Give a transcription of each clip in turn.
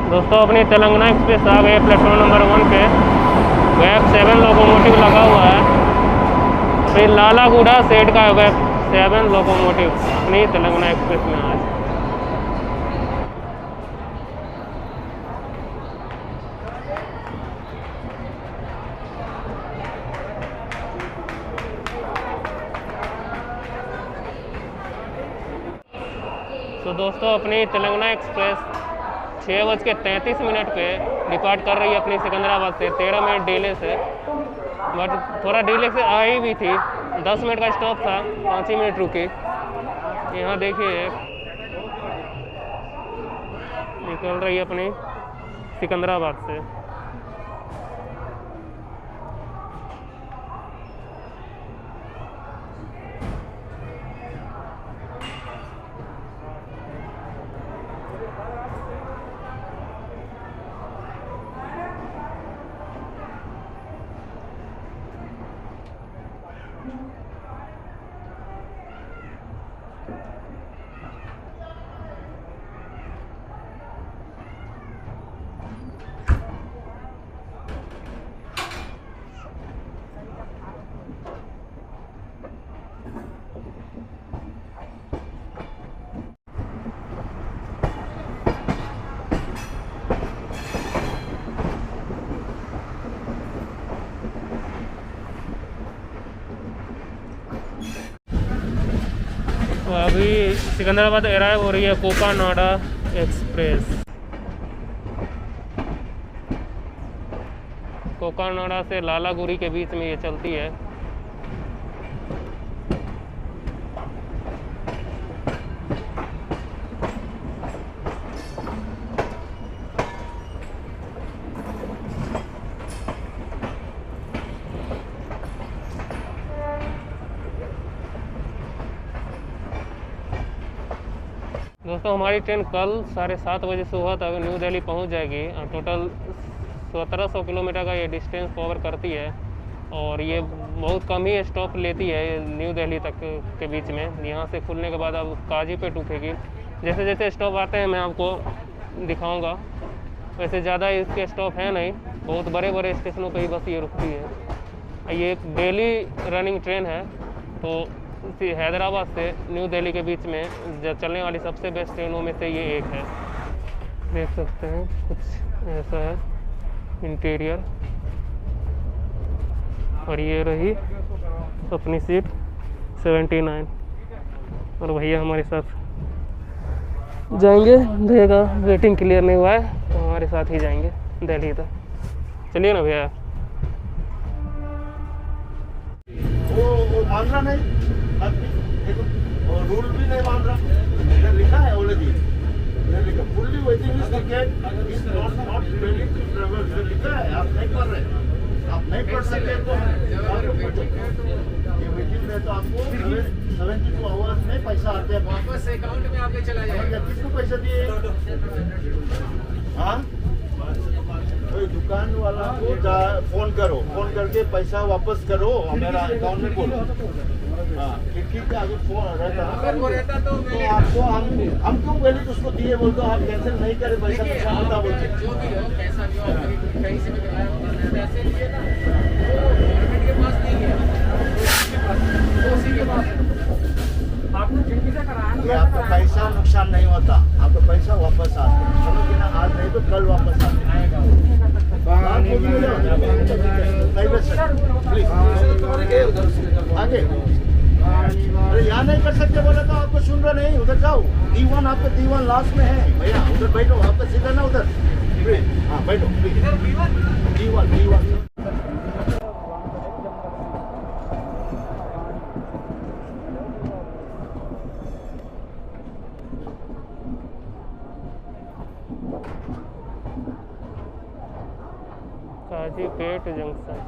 दोस्तों अपनी तेलंगाना एक्सप्रेस आ गए प्लेटफॉर्म नंबर 1 पे। वैक 7 लोकोमोटिव लगा हुआ है। फिर लालागुड़ा सेट का वैक 7 लोकोमोटिव अपनी तेलंगाना एक्सप्रेस में आज। तो दोस्तों अपनी तेलंगाना एक्सप्रेस 6:33 पे डिपार्ट कर रही है अपनी सिकंदराबाद से 13 मिनट डिले से। बट थोड़ा डिले से आई भी थी, 10 मिनट का स्टॉप था, 5 ही मिनट रुकी। यहाँ देखिए निकल रही है अपनी सिकंदराबाद से। तो अभी सिकंदराबाद अराइव हो रही है कोकानाडा एक्सप्रेस। कोकानाडा से लालागुड़ी के बीच में ये चलती है। दोस्तों हमारी ट्रेन कल 7:30 बजे सुबह तक न्यू दिल्ली पहुंच जाएगी। टोटल 1700 किलोमीटर का ये डिस्टेंस कवर करती है और ये बहुत कम ही स्टॉप लेती है न्यू दिल्ली तक के बीच में। यहाँ से खुलने के बाद अब काजीपेट रुकेगी। जैसे जैसे स्टॉप आते हैं मैं आपको दिखाऊंगा। वैसे ज़्यादा इसके स्टॉप है नहीं, बहुत बड़े बड़े स्टेशनों पर ही बस ये रुकती है। ये एक डेली रनिंग ट्रेन है, तो हैदराबाद से न्यू दिल्ली के बीच में चलने वाली सबसे बेस्ट ट्रेनों में से ये एक है। देख सकते हैं कुछ ऐसा है इंटीरियर। और ये रही अपनी सीट 79 और भैया हमारे साथ जाएंगे। भैया वेटिंग क्लियर नहीं हुआ है तो हमारे साथ ही जाएंगे दिल्ली तक। चलिए ना भैया। वो मान रहा नहीं, और रूल भी नहीं मान रहा। इधर लिखा है ऑलरेडी, इधर लिखा fully waiting list ticket is not ready to travel. इधर लिखा है, आप नहीं पढ़ रहे, आप नहीं पढ़ सकते तो ये वेटिंग में तो आपको 72 आवर्स में पैसा आते हैं, वापस अकाउंट में आपके चला जाएगा। किसको पैसा दिए? हाँ, कोई दुकान वाला को फोन करो, फोन करके पैसा वापस करो मेरा अकाउंट में बोलो। हाँ ठीक है, अगर फोन रहता तो आपको हम क्यों पहले तो उसको दिए बोलते आप कैंसिल नहीं करे पैसा बता बोलते जो भी हो पैसा जो कहीं से भी कराया होगा पैसे लिए ना गवर्नमेंट के पास नहीं है, उसी के पास आपने खिड़की से कराया। आपका पैसा नुकसान नहीं होता, आपका पैसा वापस आता है। समझिए ना, आज नहीं तो कल वापस आएगा। आगे अरे यहाँ नहीं कर सकते बोला तो आपको सुन रहा नहीं, उधर जाओ। D1 आपका D1 लास्ट में है भैया, उधर बैठो, आपका सीधा ना उधर। हाँ बैठो D1। काजीपेट जंक्शन।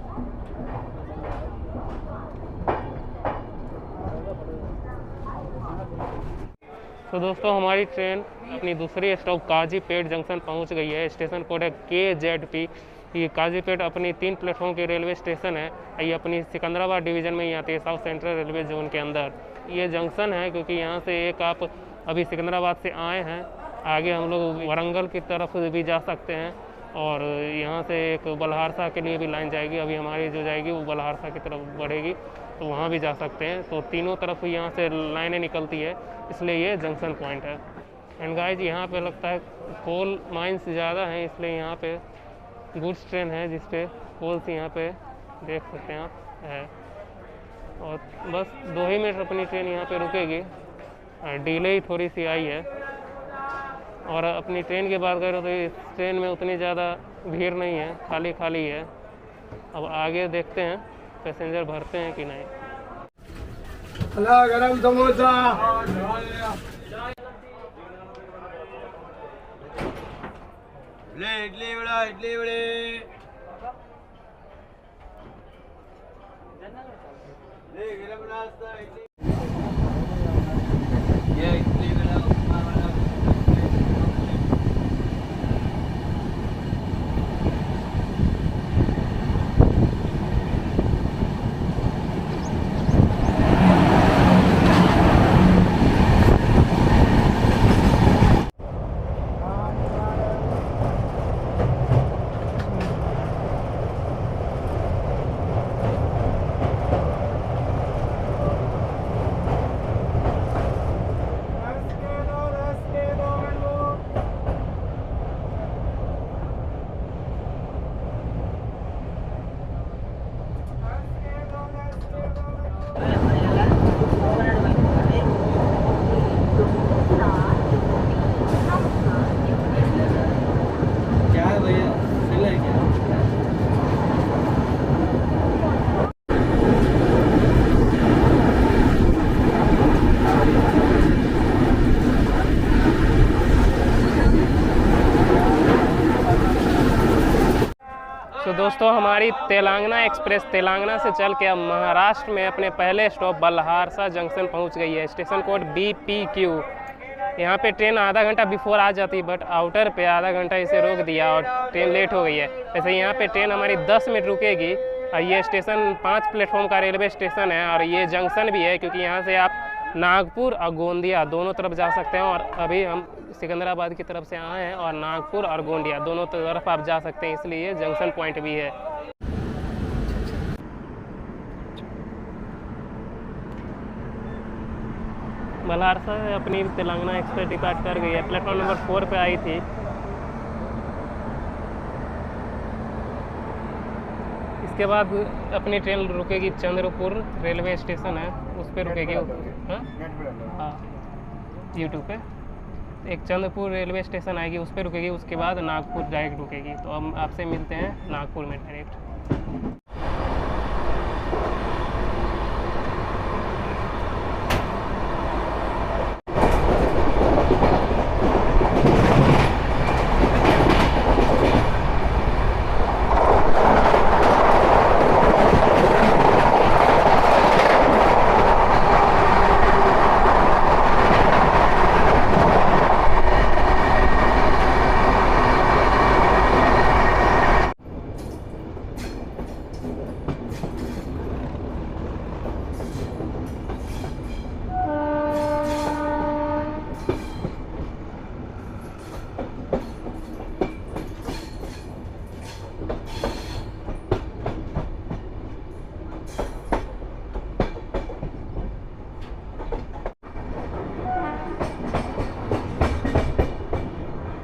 तो दोस्तों हमारी ट्रेन अपनी दूसरी स्टॉप काजीपेट जंक्शन पहुंच गई है। स्टेशन कोड है KZP। ये काजीपेट अपनी 3 प्लेटफॉर्म की रेलवे स्टेशन है। ये अपनी सिकंदराबाद डिवीज़न में ही आती है, साउथ सेंट्रल रेलवे जोन के अंदर। ये जंक्शन है क्योंकि यहाँ से एक आप अभी सिकंदराबाद से आए हैं आगे हम लोग वारंगल की तरफ भी जा सकते हैं और यहाँ से एक बलहारसा के लिए भी लाइन जाएगी। अभी हमारी जो जाएगी वो बलहारसा की तरफ बढ़ेगी, तो वहाँ भी जा सकते हैं। तो तीनों तरफ यहाँ से लाइनें निकलती है, इसलिए ये जंक्शन पॉइंट है। एंड गाइज यहाँ पे लगता है कोल माइंस ज़्यादा हैं, इसलिए यहाँ पे गुड्स ट्रेन है जिस पे कोल्स यहाँ पे देख सकते हैं आप है। और बस 2 ही मिनट अपनी ट्रेन यहाँ पे रुकेगी, डिले ही थोड़ी सी आई है। और अपनी ट्रेन की बात करें तो इस ट्रेन में उतनी ज़्यादा भीड़ नहीं है, खाली खाली है। अब आगे देखते हैं पैसेंजर भरते हैं कि नहीं। गरम समोसा इडली वड़ा इडली वड़े गरम नाश्ता ये इडली वड़ा उपमा वड़ा। तो दोस्तों हमारी तेलंगाना एक्सप्रेस तेलंगाना से चल के अब महाराष्ट्र में अपने पहले स्टॉप बलहारसा जंक्शन पहुंच गई है। Station code BPQ। यहाँ पे ट्रेन आधा घंटा बिफोर आ जाती, बट आउटर पे आधा घंटा इसे रोक दिया और ट्रेन लेट हो गई है। वैसे यहाँ पे ट्रेन हमारी 10 मिनट रुकेगी। और ये स्टेशन 5 प्लेटफॉर्म का रेलवे स्टेशन है और ये जंक्शन भी है, क्योंकि यहाँ से आप नागपुर और गोंदिया दोनों तरफ जा सकते हैं। और अभी हम सिकंदराबाद की तरफ से आए हैं और नागपुर और गोंदिया दोनों तरफ आप जा सकते हैं, इसलिए जंक्शन पॉइंट भी है। बलहारसा से अपनी तेलंगाना एक्सप्रेस डिपार्ट कर गई है, प्लेटफॉर्म नंबर 4 पे आई थी। इसके बाद अपनी ट्रेन रुकेगी चंद्रपुर रेलवे स्टेशन है, उस पर रुकेगी। हाँ यूट्यूब पे एक चंद्रपुर रेलवे स्टेशन आएगी, उस पर रुकेगी। उसके बाद नागपुर डायरेक्ट रुकेगी। तो हम आपसे मिलते हैं नागपुर में डायरेक्ट।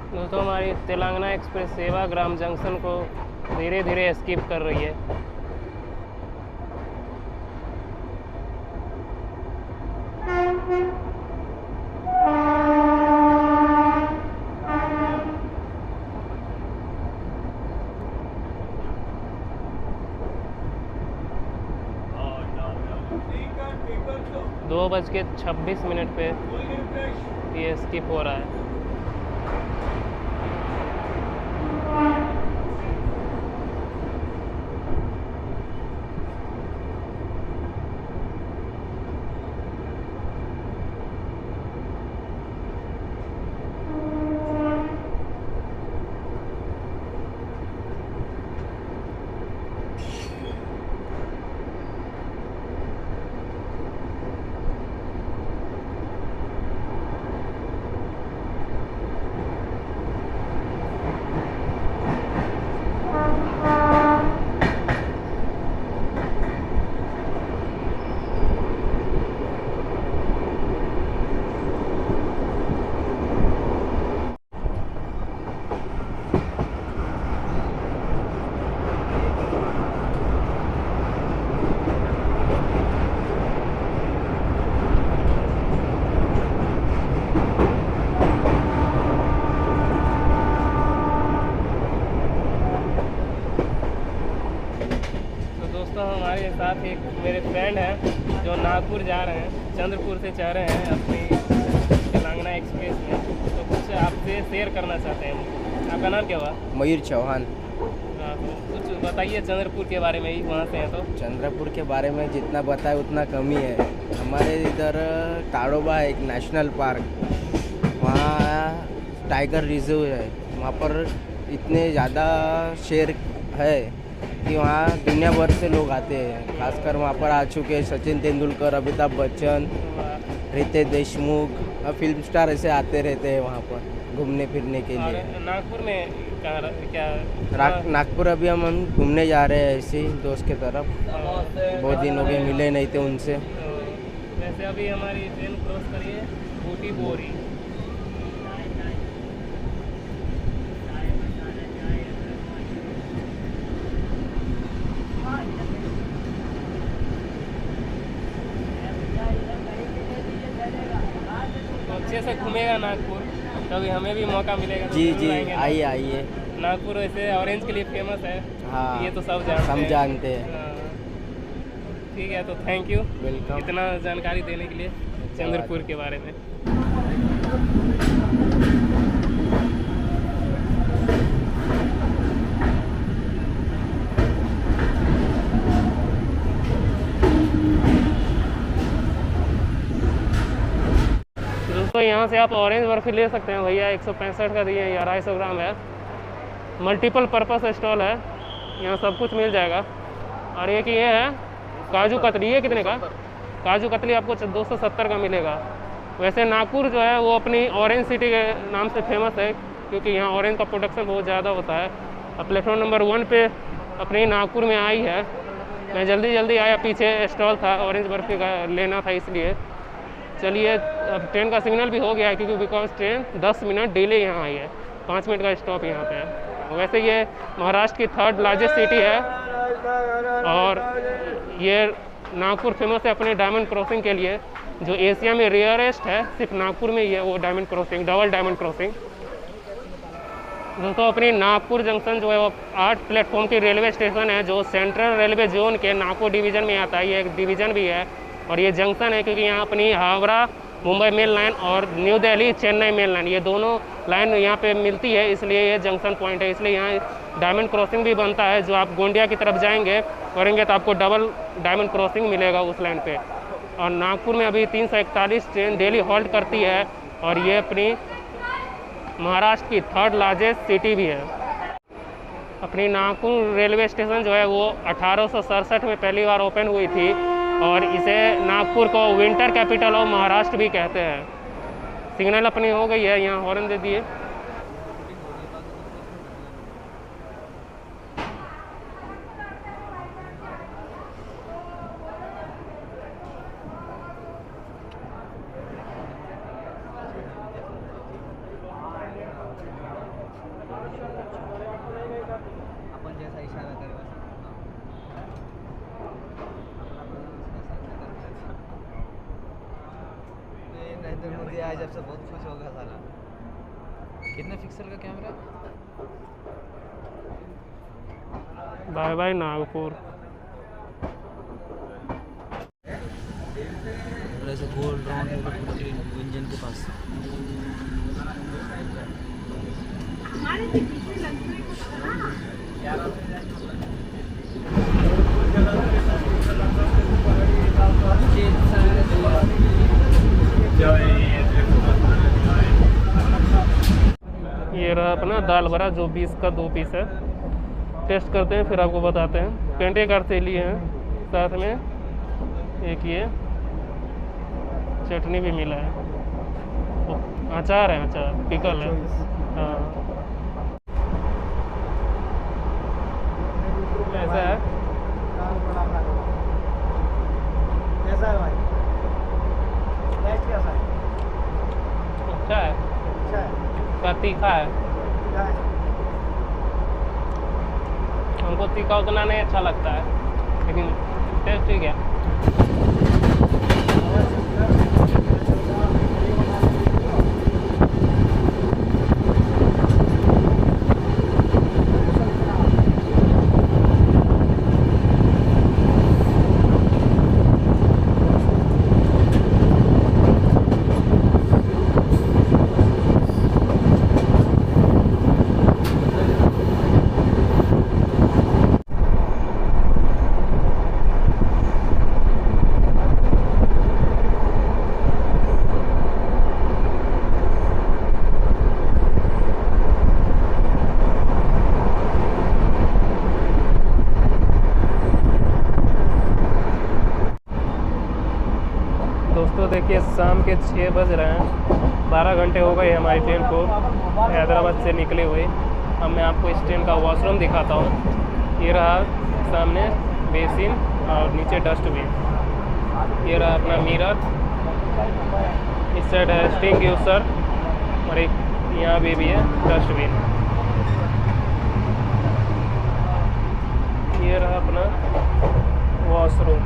दोस्तों हमारी तेलंगाना एक्सप्रेस सेवाग्राम जंक्शन को धीरे धीरे स्किप कर रही है। दो 2:26 पे ये स्किप हो रहा है। हमारे साथ एक मेरे फ्रेंड हैं जो नागपुर जा रहे हैं, चंद्रपुर से जा रहे हैं अपनी तेलंगाना एक्सप्रेस में। तो कुछ आपसे शेयर करना चाहते हैं। आपका नाम क्या हुआ? मयूर चौहान। हाँ, तो कुछ बताइए चंद्रपुर के बारे में ही, वहाँ से हैं तो। चंद्रपुर के बारे में जितना बताए उतना कम ही है। हमारे इधर ताड़ोबा है एक नेशनल पार्क, वहाँ टाइगर रिजर्व है। वहाँ पर इतने ज़्यादा शेर है कि वहाँ दुनिया भर से लोग आते हैं। खासकर वहाँ पर आ चुके सचिन तेंदुलकर, अमिताभ बच्चन, रितेश देशमुख और फिल्म स्टार ऐसे आते रहते हैं वहाँ पर घूमने फिरने के और लिए। नागपुर में क्या नागपुर अभी हम घूमने जा रहे हैं ऐसे ही दोस्त के तरफ। बहुत दिन हो गए मिले नहीं थे उनसे। वैसे अभी हमारी ट्रेन क्रॉस करिए बूटी बोरी। तो अच्छे से घूमेगा नागपुर, कभी हमें भी मौका मिलेगा तो जी जरूर जी, आएंगे। आइए आइए। नागपुर वैसे ऑरेंज के लिए फेमस है। हाँ, ये तो सब जानते हम हैं। जानते हैं। हाँ। ठीक है, तो थैंक यू वेलकम। इतना जानकारी देने के लिए चंद्रपुर के बारे में। दोस्तों यहाँ से आप ऑरेंज बर्फी ले सकते हैं भैया, 165 का दिए या 250 ग्राम है। मल्टीपल पर्पस स्टॉल है, यहाँ सब कुछ मिल जाएगा। और एक ये है काजू कतली, ये कितने का? काजू कतली आपको 270 का मिलेगा। वैसे नागपुर जो है वो अपनी ऑरेंज सिटी के नाम से फेमस है, क्योंकि यहाँ ऑरेंज का प्रोडक्शन बहुत ज़्यादा होता है। अब प्लेटफॉर्म नंबर 1 पे अपनी नागपुर में आई है। मैं जल्दी आया, पीछे स्टॉल था ऑरेंज बर्फी का लेना था, इसलिए चलिए। अब ट्रेन का सिग्नल भी हो गया है, क्योंकि बिकॉज ट्रेन 10 मिनट डिले यहाँ आई है, 5 मिनट का स्टॉप यहाँ पे है। वैसे ये महाराष्ट्र की 3rd लार्जेस्ट सिटी है और ये नागपुर फेमस है अपने डायमंड क्रॉसिंग के लिए, जो एशिया में रेयरेस्ट है, सिर्फ नागपुर में ही है वो diamond crossing, double diamond crossing. दोस्तों अपनी नागपुर जंक्शन जो है वो 8 प्लेटफॉर्म की रेलवे स्टेशन है, जो सेंट्रल रेलवे जोन के नागपुर डिवीज़न में आता है। ये एक डिवीज़न भी है और ये जंक्शन है, क्योंकि यहाँ अपनी हावड़ा मुंबई मेन लाइन और new Delhi Chennai main line, ये दोनों लाइन यहाँ पे मिलती है, इसलिए ये जंक्शन पॉइंट है। इसलिए यहाँ डायमंड क्रॉसिंग भी बनता है। जो आप गोंडिया की तरफ जाएंगे करेंगे तो आपको डबल डायमंड क्रॉसिंग मिलेगा उस लाइन पे। और नागपुर में अभी 341 ट्रेन डेली हॉल्ट करती है और ये अपनी महाराष्ट्र की 3rd लार्जेस्ट सिटी भी है। अपनी नागपुर रेलवे स्टेशन जो है वो 1867 में पहली बार ओपन हुई थी और इसे नागपुर को विंटर कैपिटल ऑफ महाराष्ट्र भी कहते हैं। सिग्नल अपनी हो गई है, यहाँ हॉर्न दे दिए। अपन जैसा इशारा करे नरेंद्र मोदी आज जब से बहुत खुश होगा साला। कितने पिक्सल का कैमरा? Bye bye Nagpur. ऐसे गोल राउंड इंजन के पास। ये रहा अपना दाल बड़ा, जो 20 का 2 पीस है। टेस्ट करते हैं फिर आपको बताते हैं। पेंटे कार से लिए हैं, साथ में एक ये चटनी भी मिला है, अचार है, अचार पिकल है। हाँ ऐसा है। कैसा है भाई? टेस्ट कैसा है? अच्छा है, अच्छा है। का तीखा है। क्या है? हमको तीखा उतना नहीं अच्छा लगता है, लेकिन टेस्ट ठीक है। देखिए शाम के 6 बज रहे हैं, 12 घंटे हो गए हमारी ट्रेन को हैदराबाद से निकले हुए। अब मैं आपको इस ट्रेन का वॉशरूम दिखाता हूँ। ये रहा सामने बेसिन और नीचे डस्टबिन। ये रहा अपना मिरर, इस साइड है स्टिंग यूसर और एक यहाँ भी है डस्टबिन। ये रहा अपना वॉशरूम।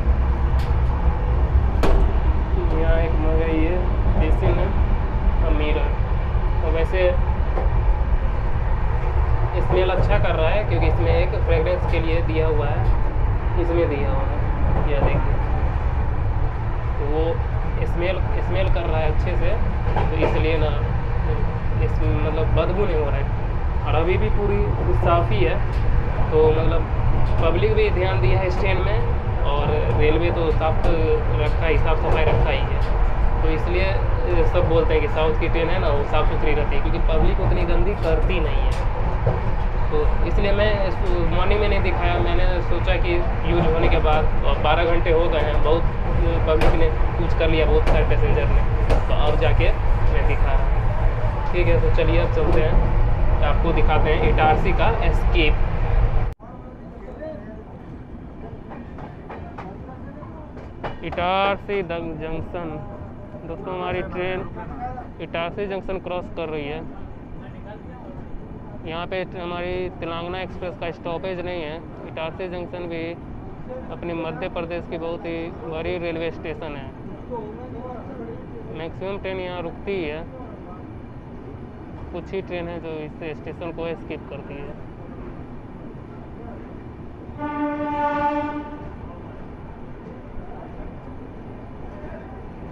यहाँ एक मगा ये बेसिन है और मिरर। और वैसे स्मेल अच्छा कर रहा है क्योंकि इसमें एक फ्रेगरेंस के लिए दिया हुआ है, इसमें दिया हुआ है, यह देखिए। तो वो स्मेल कर रहा है अच्छे से, तो इसलिए ना इसमें मतलब बदबू नहीं हो रहा है। और अभी भी पूरी साफ़ ही है, तो मतलब पब्लिक भी ध्यान दिया है इस ट्रेन में, और रेलवे तो साफ रखा ही, साफ सफाई रखा ही है। तो इसलिए सब बोलते हैं कि साउथ की ट्रेन है ना वो साफ़ सुथरी रहती है, क्योंकि पब्लिक उतनी गंदी करती नहीं है। तो इसलिए मैं मॉर्निंग में नहीं दिखाया, मैंने सोचा कि यूज होने के बाद 12 घंटे हो गए हैं, बहुत पब्लिक ने यूज कर लिया, बहुत सारे पैसेंजर ने, तो अब जाके मैं दिखा रहा। ठीक है, तो चलिए अब चलते हैं, आपको दिखाते हैं इटारसी का एस्केप। इटारसी जंक्शन। दोस्तों हमारी ट्रेन इटारसी जंक्शन क्रॉस कर रही है। यहाँ पे हमारी तेलंगाना एक्सप्रेस का स्टॉपेज नहीं है। इटारसी जंक्शन भी अपनी मध्य प्रदेश की बहुत ही बड़ी रेलवे स्टेशन है। मैक्सिमम ट्रेन यहाँ रुकती ही है, कुछ ही ट्रेन है जो इस स्टेशन को स्किप करती है।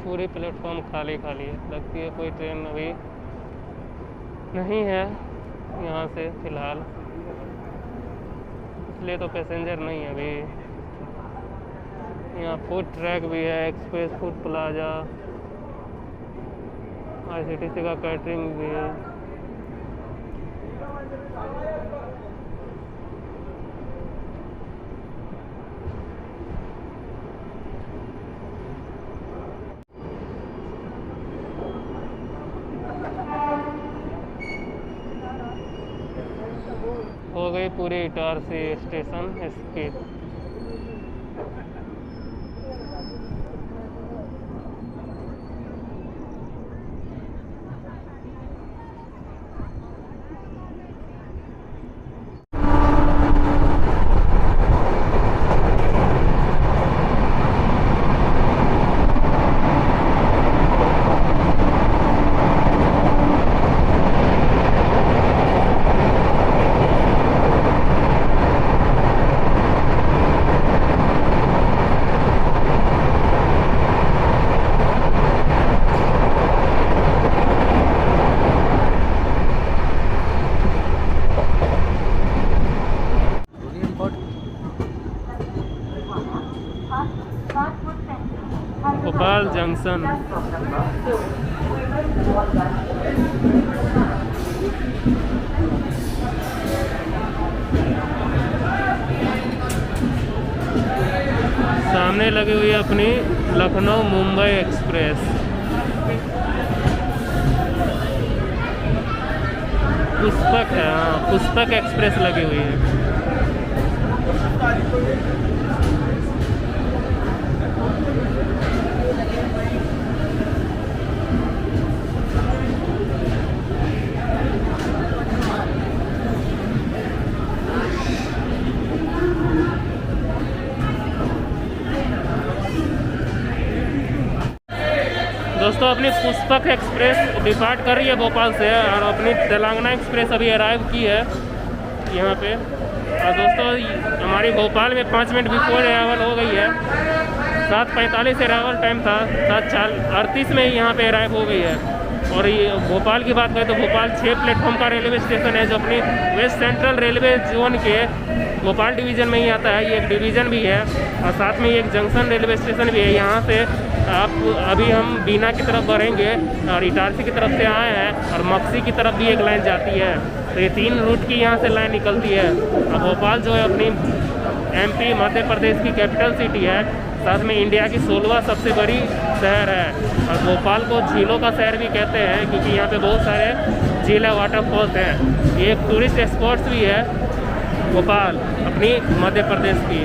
पूरी प्लेटफॉर्म खाली खाली है, लगती है कोई ट्रेन अभी नहीं है यहाँ से फ़िलहाल, इसलिए तो पैसेंजर नहीं है अभी। यहाँ फूड ट्रैक भी है, एक्सप्रेस फूड प्लाजा, ICTC का कैटरिंग भी है। हो गई पूरी Itarsi station skip. Bhopal junction. सामने लगी हुई है अपनी लखनऊ मुंबई एक्सप्रेस। पुष्पक है, हाँ पुष्पक एक्सप्रेस लगी हुई है। दोस्तों अपनी पुष्पक एक्सप्रेस डिपार्ट कर रही है भोपाल से, और अपनी तेलंगाना एक्सप्रेस अभी अराइव की है यहाँ पे। और दोस्तों हमारी भोपाल में 5 मिनट बिफोर अराइवल हो गई है। 7:45 अराइवल टाइम था, 7:38 में ही यहाँ पे अराइव हो गई है। और ये भोपाल की बात करें तो भोपाल 6 प्लेटफॉर्म का रेलवे स्टेशन है, जो अपनी वेस्ट सेंट्रल रेलवे जोन के भोपाल डिवीज़न में ही आता है। ये एक डिवीज़न भी है और साथ में एक जंक्शन रेलवे स्टेशन भी है। यहाँ से आप अभी हम बीना की तरफ बढ़ेंगे और इटारसी की तरफ से आए हैं, और मक्सी की तरफ भी एक लाइन जाती है। तो ये 3 रूट की यहाँ से लाइन निकलती है। और भोपाल जो है अपनी MP मध्य प्रदेश की कैपिटल सिटी है, साथ में इंडिया की 16वां सबसे बड़ी शहर है। और भोपाल को झीलों का शहर भी कहते हैं क्योंकि यहाँ पे बहुत सारे झील है, वाटरफॉल्स हैं। ये एक टूरिस्ट स्पॉट्स भी है भोपाल अपनी मध्य प्रदेश की।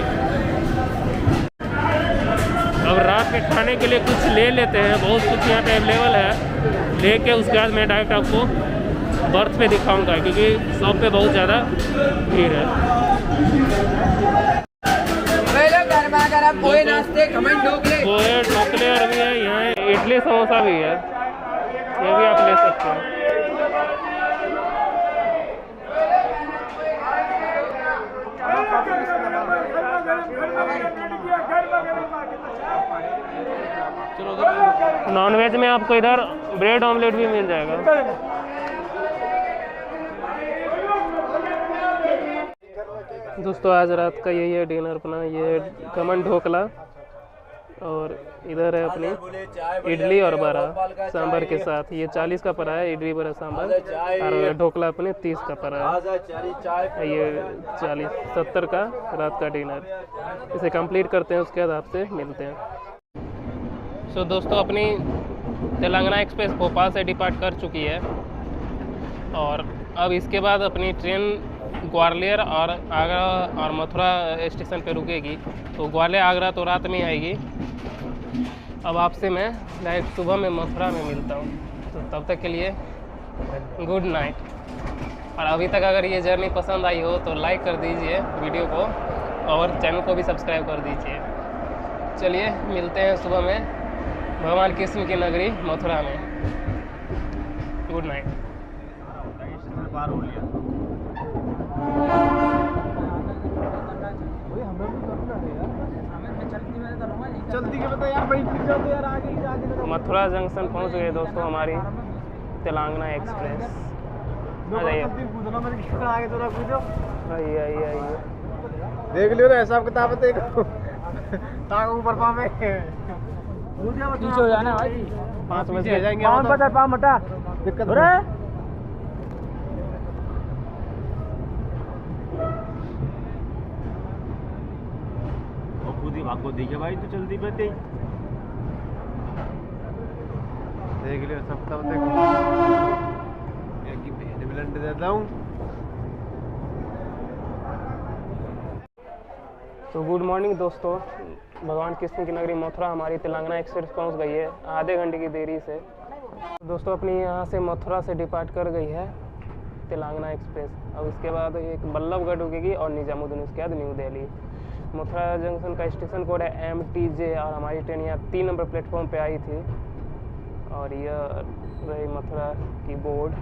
अब रात के खाने के लिए कुछ ले लेते हैं, बहुत कुछ यहाँ पे अवेलेबल है। लेके उसके बाद मैं डायरेक्ट आपको बर्थ पे दिखाऊंगा क्योंकि शॉप पे बहुत ज़्यादा भीड़ है। पोहे नाश्ते पोहे ढोकले और भी है, यहाँ इडली समोसा भी है, ये भी आप ले सकते हैं। नॉनवेज में आपको इधर ब्रेड ऑमलेट भी मिल जाएगा। दोस्तों आज रात का यही है डिनर अपना, ये खमन ढोकला और इधर है अपनी इडली और बड़ा सांभर के साथ। ये 40 का पड़ा है इडली बड़ा सांभर, और ढोकला अपने 30 का पड़ा है। ये 70 का रात का डिनर। इसे कंप्लीट करते हैं, उसके बाद आपसे मिलते हैं। सो दोस्तों अपनी तेलंगाना एक्सप्रेस भोपाल से डिपार्ट कर चुकी है और अब इसके बाद अपनी ट्रेन ग्वालियर और आगरा और मथुरा स्टेशन पे रुकेगी। तो ग्वालियर आगरा तो रात में ही आएगी। अब आपसे मैं डायरेक्ट सुबह में मथुरा में मिलता हूँ, तो तब तक के लिए गुड नाइट। और अभी तक अगर ये जर्नी पसंद आई हो तो लाइक कर दीजिए वीडियो को और चैनल को भी सब्सक्राइब कर दीजिए। चलिए मिलते हैं सुबह में भगवान कृष्ण की नगरी मथुरा में। Good night. पार हो लिया। जल्दी के बता यार, बैठ जाओ यार, आगे मथुरा जंक्शन पहुंच गए दोस्तों हमारी तेलंगाना एक्सप्रेस। आ जाइए, आइए आइए आइए, देख लियो ना हिसाब किताब देखो। ताक ऊपर पाँव में पीछे हो जाना भाई, 5 बजे जाएंगे। पाँव मटा दिक्कत हो रहा है। खुद ही भागो देखे भाई, तो जल्दी बैठे देख लियो सब तब देखो। एक ही भेड़ ब्लेंड देता हूँ। तो गुड मॉर्निंग दोस्तों, भगवान कृष्ण की नगरी मथुरा हमारी तेलंगाना एक्सप्रेस पहुंच गई है आधे घंटे की देरी से। दोस्तों अपनी यहाँ से मथुरा से डिपार्ट कर गई है तेलंगाना एक्सप्रेस। अब इसके बाद एक बल्लभगढ़ रुकेगी और निजामुद्दीन, उसके बाद न्यू दिल्ली। मथुरा जंक्शन का स्टेशन कोड है MTJ और हमारी ट्रेन यहाँ 3 नंबर प्लेटफॉर्म पे आई थी। और यह रही मथुरा की बोर्ड।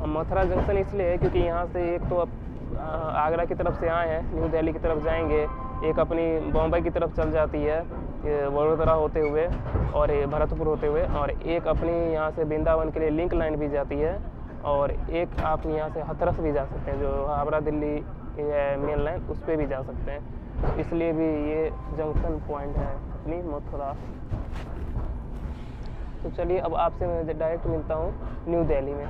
मथुरा जंक्शन इसलिए है क्योंकि यहाँ से एक तो आगरा की तरफ से आए हैं, न्यू दिल्ली की तरफ जाएंगे, एक अपनी बॉम्बे की तरफ चल जाती है वडोदरा होते हुए और भरतपुर होते हुए, और एक अपनी यहाँ से वृंदावन के लिए लिंक लाइन भी जाती है, और एक आप यहाँ से हाथरस भी जा सकते हैं जो हावड़ा दिल्ली मेन लाइन, उस पर भी जा सकते हैं। इसलिए भी ये जंक्शन पॉइंट है अपनी मथुरा। तो चलिए अब आपसे मैं डायरेक्ट मिलता हूँ न्यू दिल्ली में।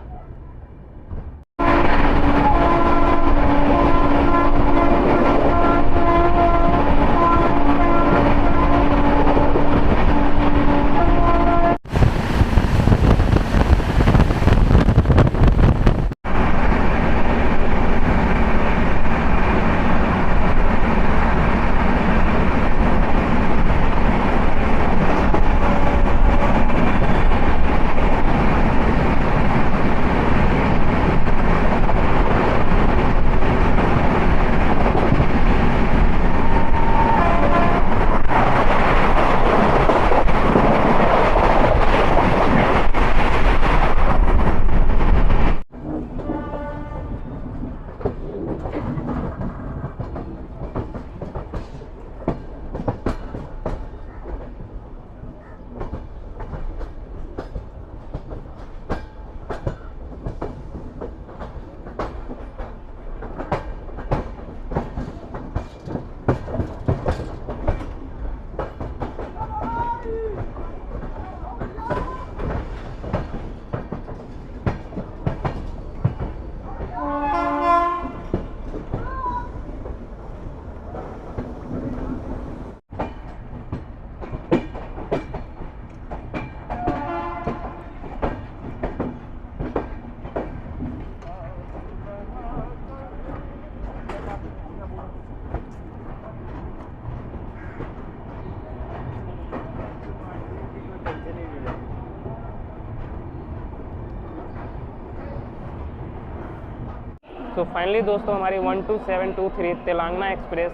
सो फाइनली दोस्तों हमारी 12723 तेलंगाना एक्सप्रेस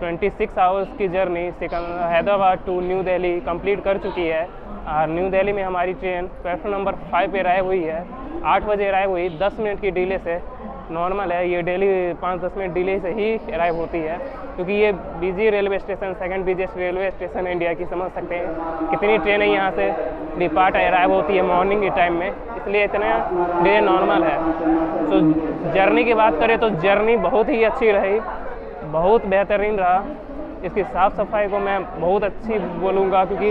26 आवर्स की journey Hyderabad to New Delhi complete कर चुकी है। और न्यू दिल्ली में हमारी ट्रेन प्लेटफॉर्म नंबर 5 पे अराइव हुई है। 8 बजे अराइव हुई, 10 मिनट की डिले से। नॉर्मल है, ये डेली 5-10 मिनट डिले से ही अराइव होती है, क्योंकि ये busy railway station, second busiest railway station India की, समझ सकते हैं कितनी ट्रेनें यहाँ से डिपार्ट अराइव होती है मॉर्निंग के टाइम में, इसलिए इतना डिले नॉर्मल है। तो जर्नी की बात करें तो जर्नी बहुत ही अच्छी रही, बहुत बेहतरीन रहा। इसकी साफ़ सफाई को मैं बहुत अच्छी बोलूँगा, क्योंकि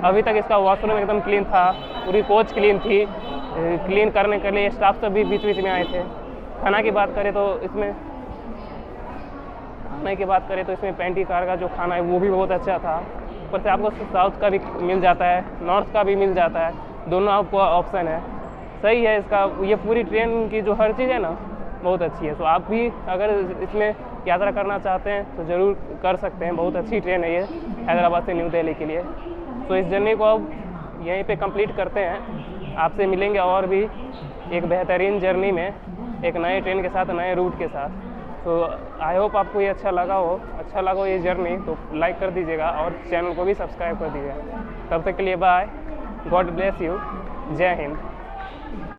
अभी तक इसका वॉशरूम एकदम क्लीन था, पूरी कोच क्लीन थी। क्लीन करने के लिए स्टाफ सब भी बीच बीच में आए थे। खाना की बात करें तो इसमें पेंटी कार का जो खाना है वो भी बहुत अच्छा था। ऊपर से आपको साउथ का भी मिल जाता है, नॉर्थ का भी मिल जाता है, दोनों आपको ऑप्शन है। सही है इसका, ये पूरी ट्रेन की जो हर चीज़ है ना बहुत अच्छी है। तो आप भी अगर इसमें यात्रा करना चाहते हैं तो ज़रूर कर सकते हैं, बहुत अच्छी ट्रेन है ये हैदराबाद से न्यू दिल्ली के लिए। तो इस जर्नी को अब यहीं पे कंप्लीट करते हैं। आपसे मिलेंगे और भी एक बेहतरीन जर्नी में, एक नए ट्रेन के साथ, नए रूट के साथ। तो आई होप आपको ये अच्छा लगा हो ये जर्नी, तो लाइक कर दीजिएगा और चैनल को भी सब्सक्राइब कर दीजिएगा। तब तक के लिए बाय, गॉड ब्लेस यू, जय हिंद।